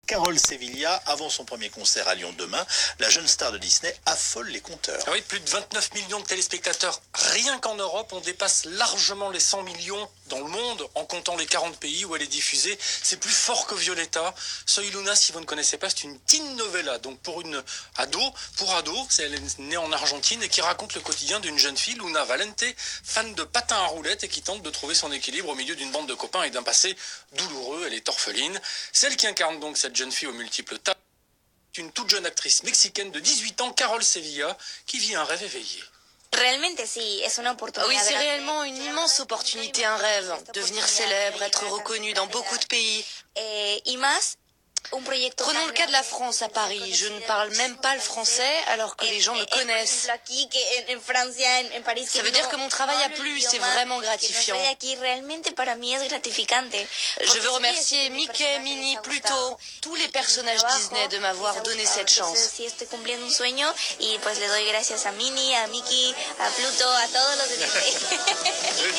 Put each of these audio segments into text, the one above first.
Carole Sevilla, avant son premier concert à Lyon demain, la jeune star de Disney affole les compteurs. Oui, plus de 29 millions de téléspectateurs rien qu'en Europe. On dépasse largement les 100 millions dans le monde en comptant les 40 pays où elle est diffusée. C'est plus fort que Violetta. Soy Luna, si vous ne connaissez pas, c'est une teen novella. Donc pour ado, elle est née en Argentine et qui raconte le quotidien d'une jeune fille, Luna Valente, fan de patins à roulettes et qui tente de trouver son équilibre au milieu d'une bande de copains et d'un passé douloureux. Elle est orpheline. Celle qui incarne donc cette jeune fille aux multiples talents, une toute jeune actrice mexicaine de 18 ans, Carole Sevilla, qui vit un rêve éveillé. Oui, c'est réellement une immense opportunité, un rêve. Devenir célèbre, être reconnu dans beaucoup de pays. Prenons le cas de la France à Paris. Je ne parle même pas le français alors que les gens me connaissent. Ça veut dire que mon travail a plu, c'est vraiment gratifiant. Je veux remercier Mickey, Minnie, Pluto, tous les personnages Disney de m'avoir donné cette chance. Et tout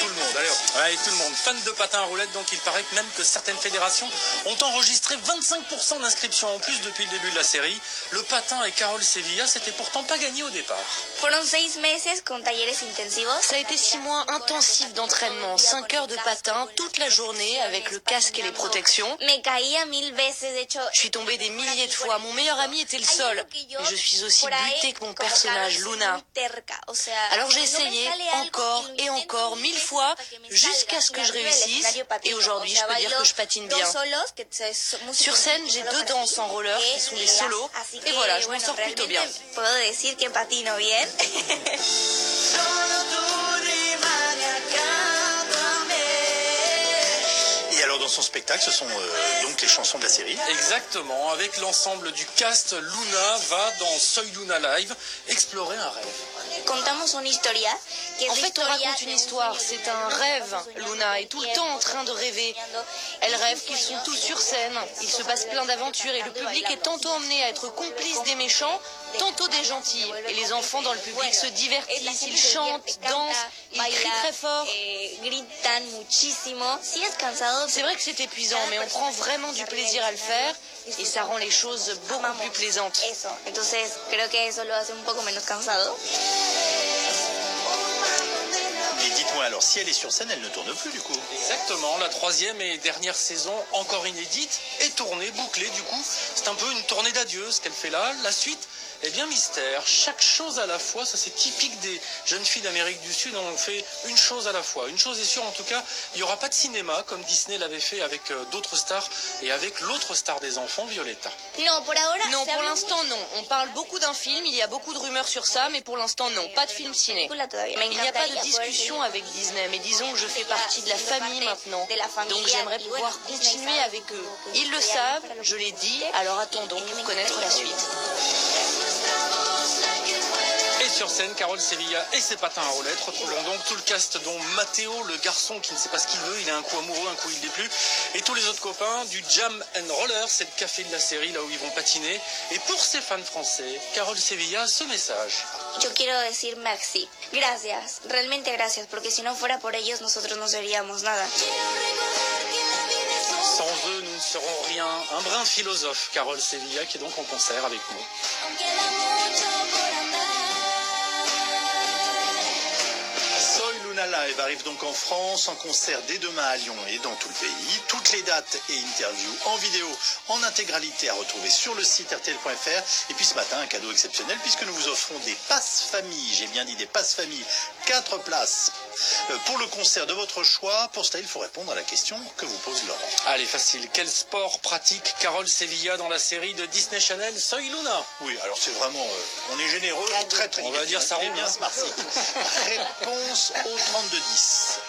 le monde, alors. Ouais, et tout le monde. Fan de patins à roulettes, donc il paraît que même que certaines fédérations ont enregistré 25% d'inscriptions en plus depuis le début de la série. Le patin et Carole Sevilla, c'était pourtant pas gagné au départ. Ça a été 6 mois intensifs d'entraînement, 5 heures de patin toute la journée avec le casque et les protections. Je suis tombée des milliers de fois. Mon meilleur ami était le sol. Mais je suis aussi butée que mon personnage, Luna. Alors j'ai essayé encore et encore 1000 fois jusqu'à ce que je réussisse. Et aujourd'hui, je peux dire que je patine bien. Sur scène, j'ai 2 danses en roller qui sont des solos. Et voilà, je m'en sors plutôt bien. Et alors dans son spectacle, ce sont donc les chansons de la série. Exactement, avec l'ensemble du cast, Luna va dans Soy Luna Live explorer un rêve. En fait, on raconte une histoire. C'est un rêve. Luna est tout le temps en train de rêver. Elle rêve qu'ils sont tous sur scène. Il se passe plein d'aventures et le public est tantôt emmené à être complice des méchants, tantôt des gentils. Et les enfants dans le public se divertissent, ils chantent, dansent, ils crient très fort. C'est vrai que c'est épuisant, mais on prend vraiment du plaisir à le faire et ça rend les choses beaucoup plus plaisantes. Et dites-moi alors, si elle est sur scène, elle ne tourne plus du coup. Exactement, la 3e et dernière saison, encore inédite, est tournée, bouclée du coup. C'est un peu une tournée d'adieu ce qu'elle fait là. La suite, eh bien mystère, chaque chose à la fois, ça c'est typique des jeunes filles d'Amérique du Sud, on fait une chose à la fois. Une chose est sûre en tout cas, il n'y aura pas de cinéma comme Disney l'avait fait avec d'autres stars et avec l'autre star des enfants, Violetta. Non, pour l'instant non. On parle beaucoup d'un film, il y a beaucoup de rumeurs sur ça, mais pour l'instant non, pas de film ciné. Il n'y a pas de discussion avec Disney, mais disons que je fais partie de la famille maintenant. Donc j'aimerais pouvoir continuer avec eux. Ils le savent, je l'ai dit, alors attendons pour connaître la suite. Et sur scène, Carole Sevilla et ses patins à roulettes. Retrouvons donc tout le cast, dont Matteo, le garçon qui ne sait pas ce qu'il veut, il est un coup amoureux, un coup il l'est plus, et tous les autres copains du Jam and Roller, c'est le café de la série, là où ils vont patiner. Et pour ces fans français, Carole Sevilla a ce message. Yo quiero decir merci. Gracias, realmente gracias, porque si no fuera por ellos nosotros no seríamos nada. Sans eux, nous ne serons rien. Un brin philosophe, Carole Sevilla, qui est donc en concert avec nous. Soy Luna Live arrive donc en France, en concert dès demain à Lyon et dans tout le pays. Toutes les dates et interviews en vidéo, en intégralité à retrouver sur le site rtl.fr. Et puis ce matin, un cadeau exceptionnel puisque nous vous offrons des passes famille. J'ai bien dit des passes famille. 4 places pour le concert de votre choix. Pour cela, il faut répondre à la question que vous pose Laurent. Allez, facile. Quel sport pratique Carole Sevilla dans la série de Disney Channel Soy Luna? Oui, alors c'est vraiment, on est généreux, très on va dire ça roule bien ce Marcy. Réponse au 32-10.